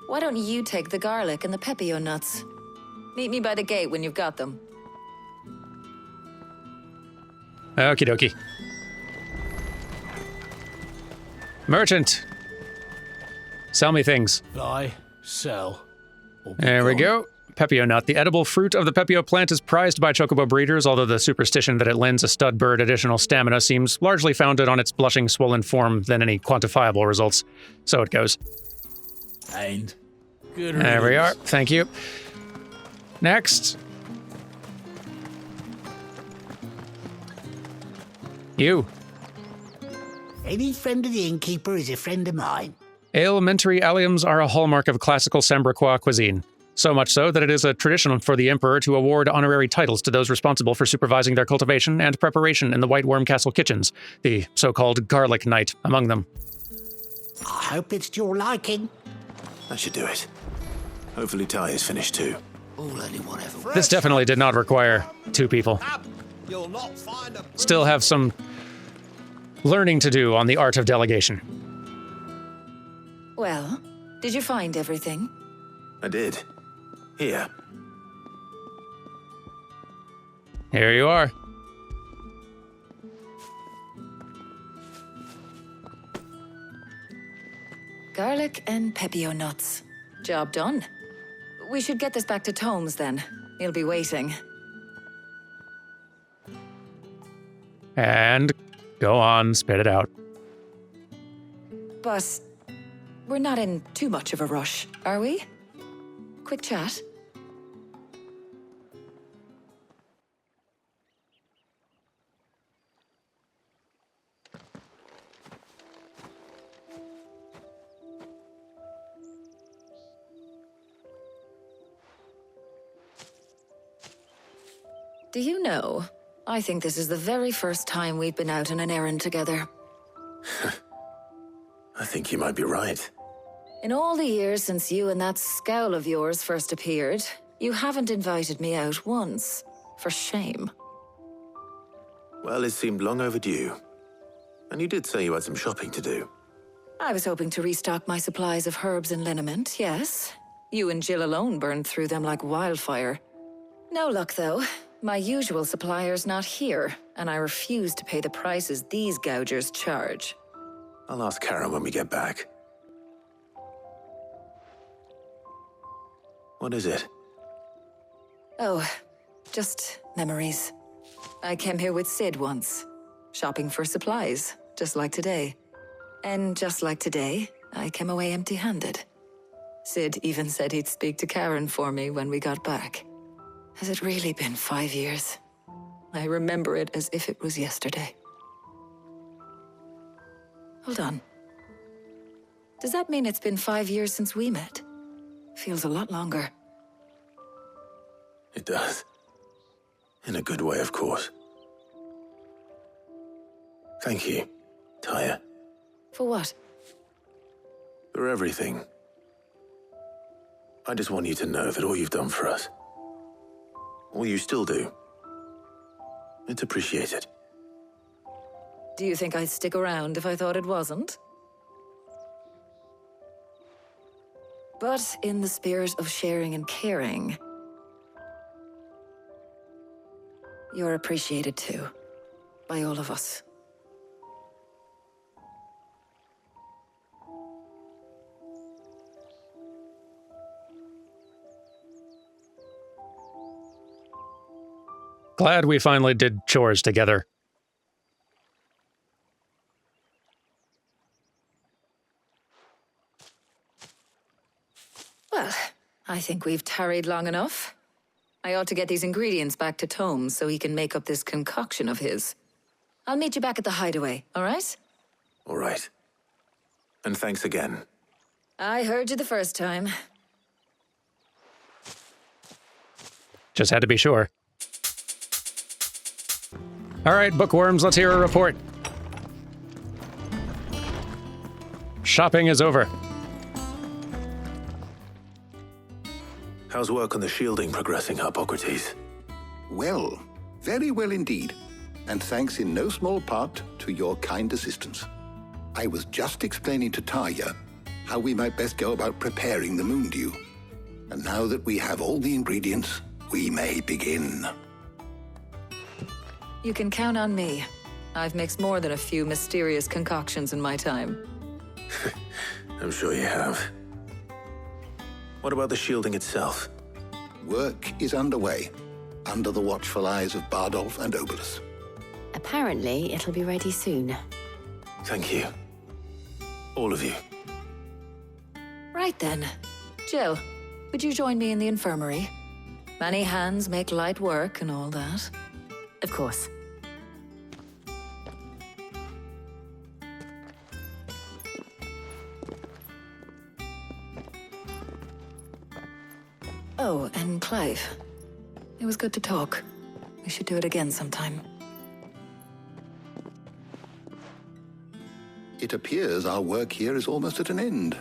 Why don't you take the garlic and the pepio nuts? Meet me by the gate when you've got them. Okie dokie. Merchant. Sell me things. Buy, sell. There we go. Pepio nut. The edible fruit of the pepio plant is prized by chocobo breeders, although the superstition that it lends a stud bird additional stamina seems largely founded on its blushing, swollen form than any quantifiable results. So it goes. And good There we are. Thank you. Next. You. Any friend of the innkeeper is a friend of mine. Elementary alliums are a hallmark of classical Sambraquois cuisine. So much so that it is a tradition for the Emperor to award honorary titles to those responsible for supervising their cultivation and preparation in the White Worm Castle kitchens, the so-called Garlic Knight among them. I hope it's to your liking. That should do it. Hopefully Ty is finished too. All anyone ever. This definitely did not require two people. Still have some learning to do on the art of delegation. Well, did you find everything? I did. Here. Here you are. Garlic and pepio nuts. Job done. We should get this back to Tomes then. He'll be waiting. And go on, spit it out. But we're not in too much of a rush, are we? Quick chat. Do you know, I think this is the very first time we've been out on an errand together. I think you might be right. In all the years since you and that scowl of yours first appeared, you haven't invited me out once. For shame. Well, it seemed long overdue. And you did say you had some shopping to do. I was hoping to restock my supplies of herbs and liniment, yes. You and Jill alone burned through them like wildfire. No luck, though. My usual supplier's not here, and I refuse to pay the prices these gougers charge. I'll ask Karen when we get back. What is it? Oh, just memories. I came here with Sid once, shopping for supplies, just like today. And just like today, I came away empty-handed. Sid even said he'd speak to Karen for me when we got back. Has it really been 5 years? I remember it as if it was yesterday. Hold on. Does that mean it's been 5 years since we met? Feels a lot longer. It does. In a good way, of course. Thank you, Taya. For what? For everything. I just want you to know that all you've done for us, all you still do, it's appreciated. Do you think I'd stick around if I thought it wasn't? But in the spirit of sharing and caring, you're appreciated too, by all of us. Glad we finally did chores together. Well, I think we've tarried long enough. I ought to get these ingredients back to Tomes so he can make up this concoction of his. I'll meet you back at the hideaway, all right? All right. And thanks again. I heard you the first time. Just had to be sure. All right, bookworms, let's hear a report. Shopping is over. How's work on the shielding progressing, Hippocrates? Well, very well indeed. And thanks in no small part to your kind assistance. I was just explaining to Taya how we might best go about preparing the moon dew. And now that we have all the ingredients, we may begin. You can count on me. I've mixed more than a few mysterious concoctions in my time. I'm sure you have. What about the shielding itself? Work is underway, under the watchful eyes of Bardolph and Obolus. Apparently, it'll be ready soon. Thank you. All of you. Right then. Jill, would you join me in the infirmary? Many hands make light work and all that. Of course. Oh, and Clive. It was good to talk. We should do it again sometime. It appears our work here is almost at an end.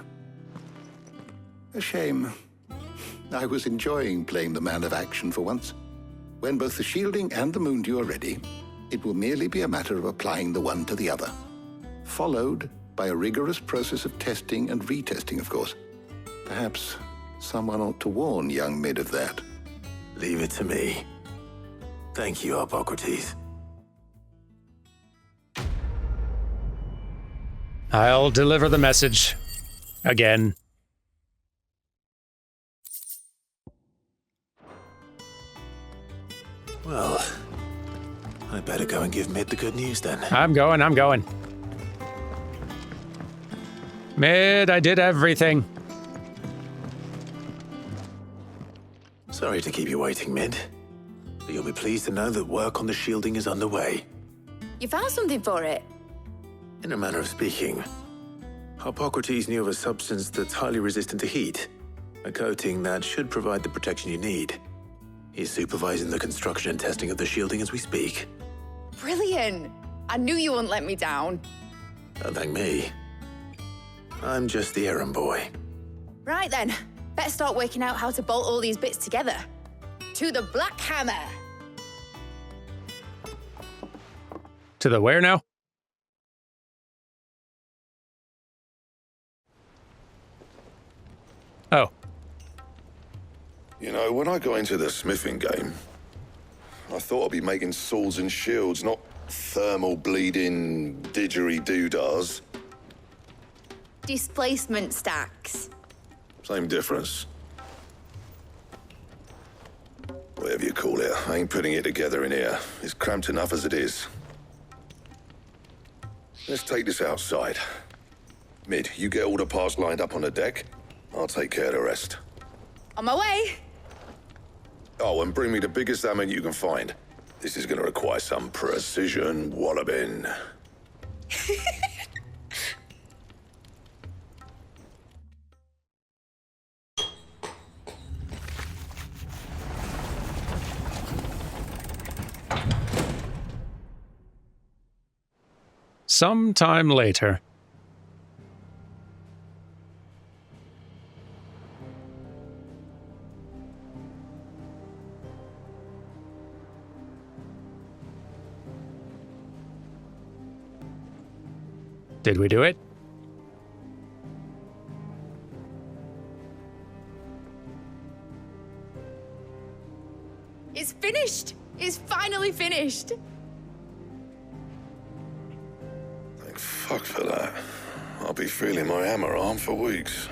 A shame. I was enjoying playing the man of action for once. When both the shielding and the moon dew are ready, it will merely be a matter of applying the one to the other. Followed by a rigorous process of testing and retesting, of course. Perhaps someone ought to warn young Mid of that. Leave it to me. Thank you, Hippocrates. I'll deliver the message. Again. Well, I better go and give Mid the good news then. I'm going. Mid, I did everything. Sorry to keep you waiting, Mid. But you'll be pleased to know that work on the shielding is underway. You found something for it? In a manner of speaking, Hippocrates knew of a substance that's highly resistant to heat, a coating that should provide the protection you need. He's supervising the construction and testing of the shielding as we speak. Brilliant! I knew you wouldn't let me down. Don't thank me. I'm just the errand boy. Right then, better start working out how to bolt all these bits together. To the Black Hammer! To the where now? Oh. You know, when I got into the smithing game, I thought I'd be making swords and shields, not thermal bleeding didgeridoo-dahs. Displacement stacks. Same difference. Whatever you call it, I ain't putting it together in here. It's cramped enough as it is. Let's take this outside. Mid, you get all the parts lined up on the deck. I'll take care of the rest. On my way! Oh, and bring me the biggest salmon you can find. This is gonna require some precision walloping. Sometime later. Did we do it? It's finished! It's finally finished! Thank fuck for that. I'll be feeling my hammer arm for weeks.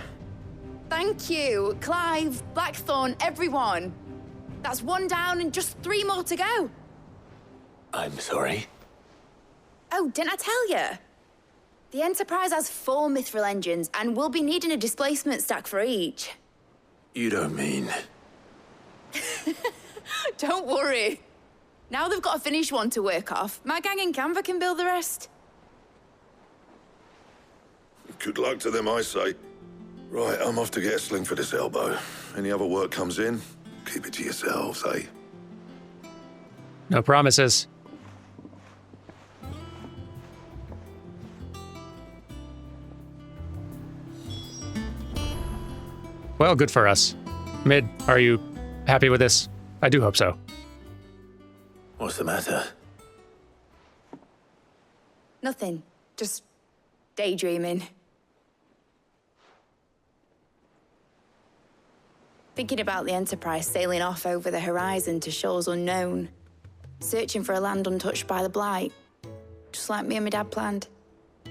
Thank you, Clive, Blackthorn, everyone. That's one down and just 3 more to go. I'm sorry. Oh, didn't I tell you? The Enterprise has 4 mithril engines, and we'll be needing a displacement stack for each. You don't mean... Don't worry. Now they've got a finished one to work off, my gang in Canva can build the rest. Good luck to them, I say. Right, I'm off to get a sling for this elbow. Any other work comes in, keep it to yourselves, eh? No promises. Well, good for us. Mid, are you happy with this? I do hope so. What's the matter? Nothing. Just daydreaming. Thinking about the Enterprise sailing off over the horizon to shores unknown. Searching for a land untouched by the Blight. Just like me and my dad planned.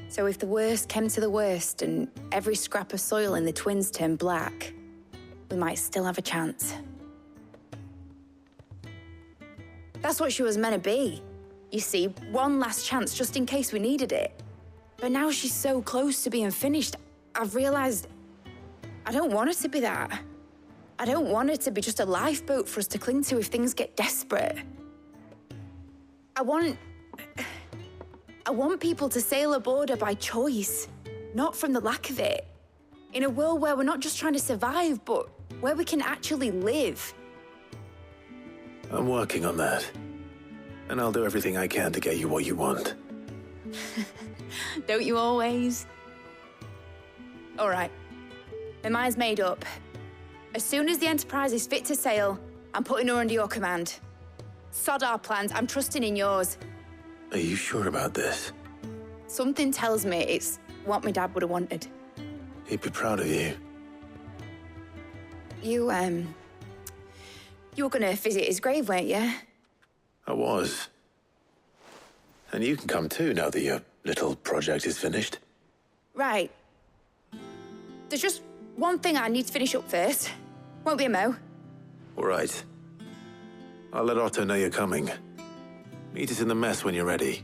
So if the worst came to the worst and every scrap of soil in the Twins turned black, we might still have a chance. That's what she was meant to be. You see, one last chance just in case we needed it. But now she's so close to being finished, I've realized I don't want her to be that. I don't want her to be just a lifeboat for us to cling to if things get desperate. I want people to sail aboard her by choice, not from the lack of it. In a world where we're not just trying to survive, but where we can actually live. I'm working on that. And I'll do everything I can to get you what you want. Don't you always? All right. My mind's made up. As soon as the Enterprise is fit to sail, I'm putting her under your command. Sod our plans, I'm trusting in yours. Are you sure about this? Something tells me it's what my dad would have wanted. He'd be proud of you. You were gonna visit his grave, weren't you? I was. And you can come too now that your little project is finished. Right. There's just one thing I need to finish up first. Won't be a mo. All right. I'll let Otto know you're coming. Meet us in the mess when you're ready.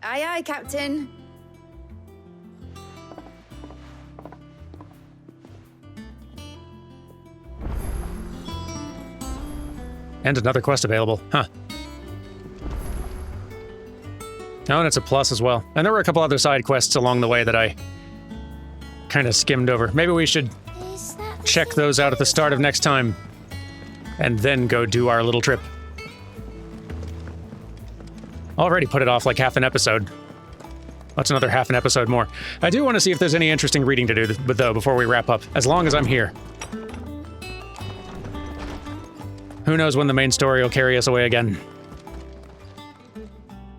Aye, aye, Captain. And another quest available. Huh. Oh, and it's a plus as well. And there were a couple other side quests along the way that I kind of skimmed over. Maybe we should check those out at the start of next time and then go do our little trip. Already put it off like half an episode. That's another half an episode more. I do want to see if there's any interesting reading to do, though, before we wrap up, as long as I'm here. Who knows when the main story will carry us away again.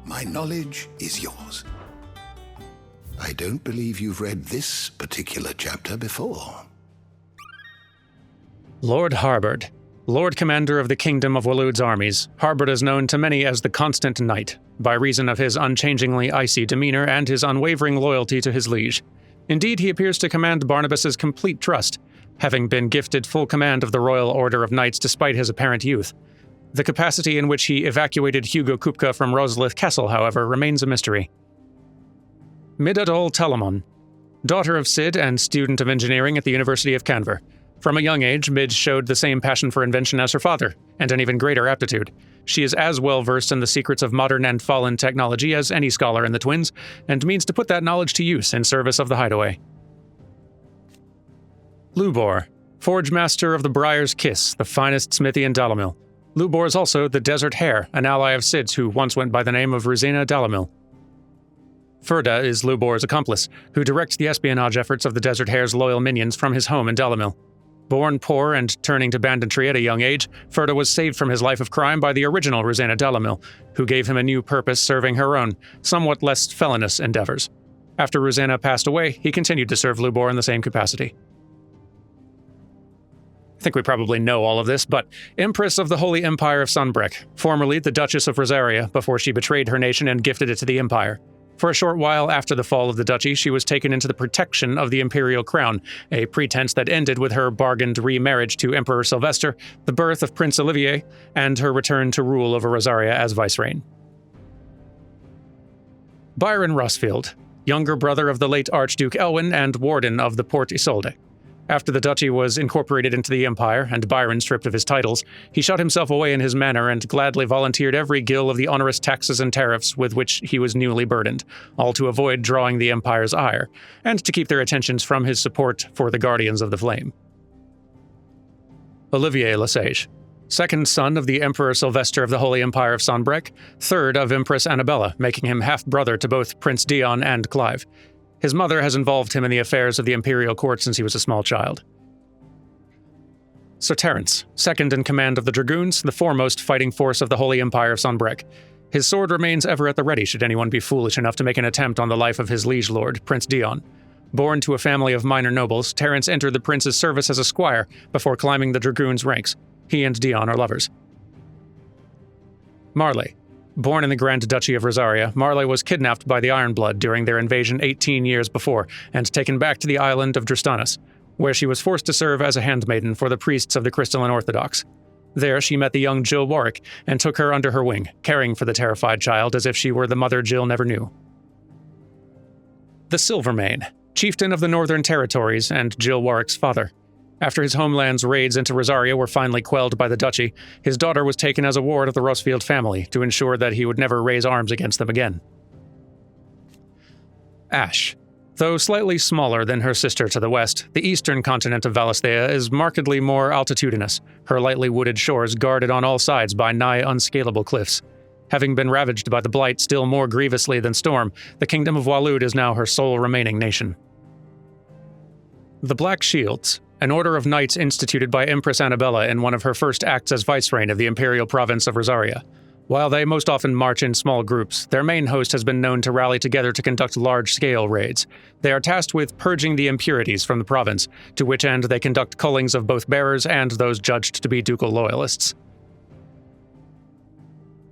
My knowledge is yours. I don't believe you've read this particular chapter before. Lord Harbord, Lord Commander of the Kingdom of Waloed's armies, Harbord is known to many as the Constant Knight, by reason of his unchangingly icy demeanor and his unwavering loyalty to his liege. Indeed, he appears to command Barnabas's complete trust, having been gifted full command of the Royal Order of Knights despite his apparent youth. The capacity in which he evacuated Hugo Kupka from Rosalith Castle, however, remains a mystery. Midadol Telamon, daughter of Cid and student of engineering at the University of Canver. From a young age, Mid showed the same passion for invention as her father, and an even greater aptitude. She is as well versed in the secrets of modern and fallen technology as any scholar in the Twins, and means to put that knowledge to use in service of the Hideaway. Lubor, Forge Master of the Briar's Kiss, the finest smithy in Dalamil. Lubor is also the Desert Hare, an ally of Cid's who once went by the name of Rosina Dalamil. Ferda is Lubor's accomplice, who directs the espionage efforts of the Desert Hare's loyal minions from his home in Dalamil. Born poor and turning to banditry at a young age, Ferda was saved from his life of crime by the original Rosina Dalamil, who gave him a new purpose serving her own, somewhat less felonious endeavors. After Rosina passed away, he continued to serve Lubor in the same capacity. I think we probably know all of this, but Empress of the Holy Empire of Sunbreck, formerly the Duchess of Rosaria before she betrayed her nation and gifted it to the Empire. For a short while after the fall of the duchy, she was taken into the protection of the imperial crown, a pretense that ended with her bargained remarriage to Emperor Sylvester, the birth of Prince Olivier, and her return to rule over Rosaria as vicereign. Byron Rossfield, younger brother of the late Archduke Elwyn and warden of the Port Isolde. After the duchy was incorporated into the empire and Byron stripped of his titles, he shut himself away in his manor and gladly volunteered every gill of the onerous taxes and tariffs with which he was newly burdened, all to avoid drawing the empire's ire, and to keep their attentions from his support for the Guardians of the Flame. Olivier Lesage, second son of the Emperor Sylvester of the Holy Empire of Sonbrec, third of Empress Annabella, making him half-brother to both Prince Dion and Clive. His mother has involved him in the affairs of the imperial court since he was a small child. Sir Terence, second in command of the Dragoons, the foremost fighting force of the Holy Empire of Sonbrec. His sword remains ever at the ready should anyone be foolish enough to make an attempt on the life of his liege lord, Prince Dion. Born to a family of minor nobles, Terence entered the prince's service as a squire before climbing the Dragoons' ranks. He and Dion are lovers. Marley. Born in the Grand Duchy of Rosaria, Marley was kidnapped by the Ironblood during their invasion 18 years before and taken back to the island of Dristanis, where she was forced to serve as a handmaiden for the priests of the Crystalline Orthodox. There she met the young Jill Warwick and took her under her wing, caring for the terrified child as if she were the mother Jill never knew. The Silvermane, chieftain of the Northern Territories and Jill Warwick's father. After his homeland's raids into Rosaria were finally quelled by the duchy, his daughter was taken as a ward of the Rossfield family to ensure that he would never raise arms against them again. Ash. Though slightly smaller than her sister to the west, the eastern continent of Valisthea is markedly more altitudinous, her lightly wooded shores guarded on all sides by nigh unscalable cliffs. Having been ravaged by the Blight still more grievously than Storm, the Kingdom of Waloed is now her sole remaining nation. The Black Shields, an order of knights instituted by Empress Annabella in one of her first acts as vicereign of the imperial province of Rosaria. While they most often march in small groups, their main host has been known to rally together to conduct large-scale raids. They are tasked with purging the impurities from the province, to which end they conduct cullings of both bearers and those judged to be ducal loyalists.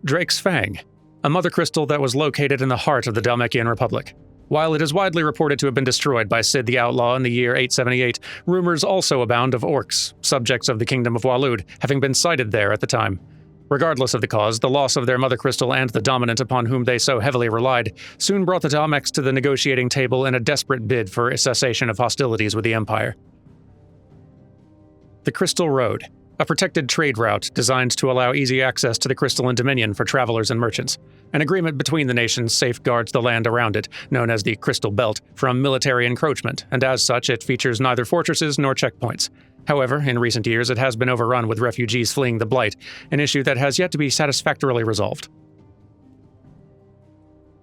Drake's Fang, a mother crystal that was located in the heart of the Dalmekian Republic. While it is widely reported to have been destroyed by Sid the Outlaw in the year 878, rumors also abound of orcs, subjects of the Kingdom of Waloed, having been sighted there at the time. Regardless of the cause, the loss of their mother crystal and the dominant upon whom they so heavily relied soon brought the Dalmex to the negotiating table in a desperate bid for a cessation of hostilities with the Empire. The Crystal Road, a protected trade route designed to allow easy access to the Crystalline Dominion for travelers and merchants. An agreement between the nations safeguards the land around it, known as the Crystal Belt, from military encroachment, and as such it features neither fortresses nor checkpoints. However, in recent years it has been overrun with refugees fleeing the Blight, an issue that has yet to be satisfactorily resolved.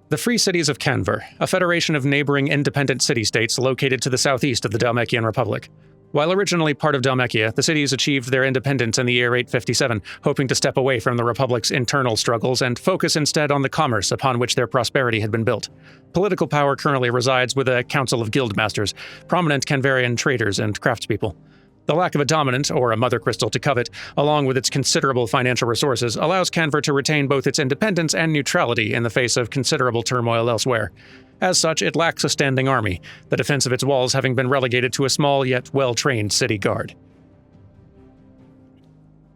The Free Cities of Canver, a federation of neighboring independent city-states located to the southeast of the Dalmekian Republic. While originally part of Dalmekia, the cities achieved their independence in the year 857, hoping to step away from the Republic's internal struggles and focus instead on the commerce upon which their prosperity had been built. Political power currently resides with a council of guildmasters, prominent Canverian traders and craftspeople. The lack of a dominant, or a mother crystal to covet, along with its considerable financial resources, allows Canver to retain both its independence and neutrality in the face of considerable turmoil elsewhere. As such, it lacks a standing army, the defense of its walls having been relegated to a small yet well-trained city guard.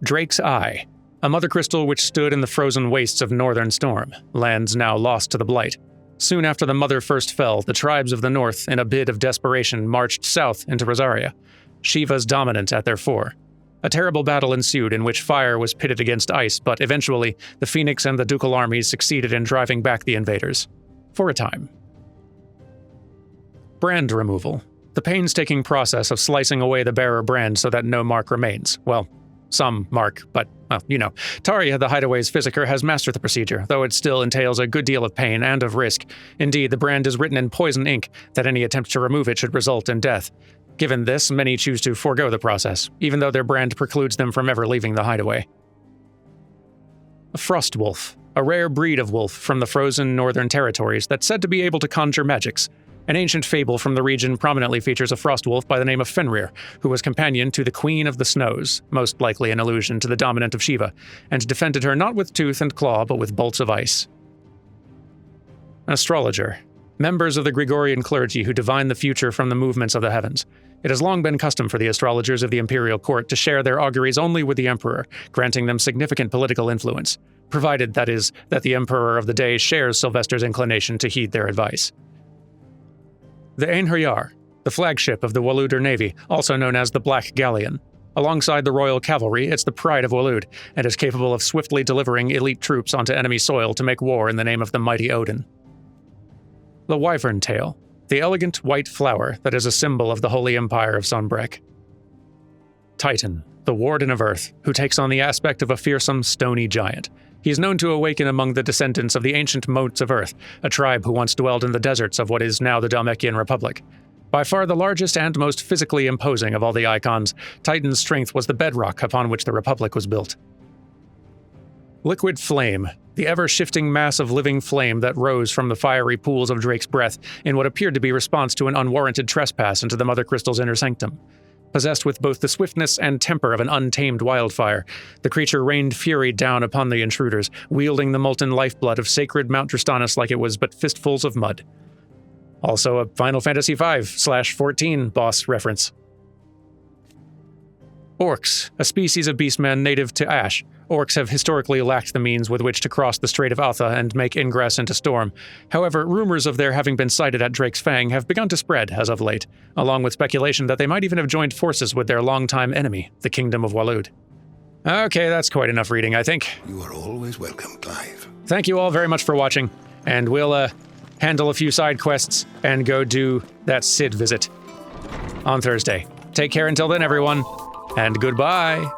Drake's Eye, a mother crystal which stood in the frozen wastes of Northern Storm, lands now lost to the Blight. Soon after the mother first fell, the tribes of the north, in a bid of desperation, marched south into Rosaria, Shiva's dominant at their fore. A terrible battle ensued in which fire was pitted against ice, but eventually the Phoenix and the ducal armies succeeded in driving back the invaders. For a time. Brand removal. The painstaking process of slicing away the bearer brand so that no mark remains. Well, some mark, but, well, you know. Taria, the Hideaway's physiker, has mastered the procedure, though it still entails a good deal of pain and of risk. Indeed, the brand is written in poison ink that any attempt to remove it should result in death. Given this, many choose to forego the process, even though their brand precludes them from ever leaving the Hideaway. A frost wolf, a rare breed of wolf from the frozen northern territories that's said to be able to conjure magics. An ancient fable from the region prominently features a frost wolf by the name of Fenrir, who was companion to the Queen of the Snows, most likely an allusion to the dominant of Shiva, and defended her not with tooth and claw but with bolts of ice. Astrologer. Members of the Gregorian clergy who divine the future from the movements of the heavens. It has long been custom for the astrologers of the imperial court to share their auguries only with the emperor, granting them significant political influence, provided, that is, that the emperor of the day shares Sylvester's inclination to heed their advice. The Einherjar, the flagship of the Walooder Navy, also known as the Black Galleon. Alongside the Royal Cavalry, it's the pride of Waloed, and is capable of swiftly delivering elite troops onto enemy soil to make war in the name of the mighty Odin. The Wyvern Tail, the elegant white flower that is a symbol of the Holy Empire of Sonbrek. Titan, the Warden of Earth, who takes on the aspect of a fearsome, stony giant. He is known to awaken among the descendants of the ancient Moats of Earth, a tribe who once dwelled in the deserts of what is now the Dalmekian Republic. By far the largest and most physically imposing of all the icons, Titan's strength was the bedrock upon which the Republic was built. Liquid Flame, the ever-shifting mass of living flame that rose from the fiery pools of Drake's breath in what appeared to be response to an unwarranted trespass into the Mother Crystal's inner sanctum. Possessed with both the swiftness and temper of an untamed wildfire, the creature rained fury down upon the intruders, wielding the molten lifeblood of sacred Mount Tristanus like it was but fistfuls of mud. Also a Final Fantasy V/14 boss reference. Orcs, a species of beastmen native to Ash. Orcs have historically lacked the means with which to cross the Strait of Altha and make ingress into Storm. However, rumors of their having been sighted at Drake's Fang have begun to spread as of late, along with speculation that they might even have joined forces with their longtime enemy, the Kingdom of Waloed. Okay, that's quite enough reading, I think. You are always welcome, Clive. Thank you all very much for watching, and we'll handle a few side quests and go do that Sid visit on Thursday. Take care until then, everyone, and goodbye.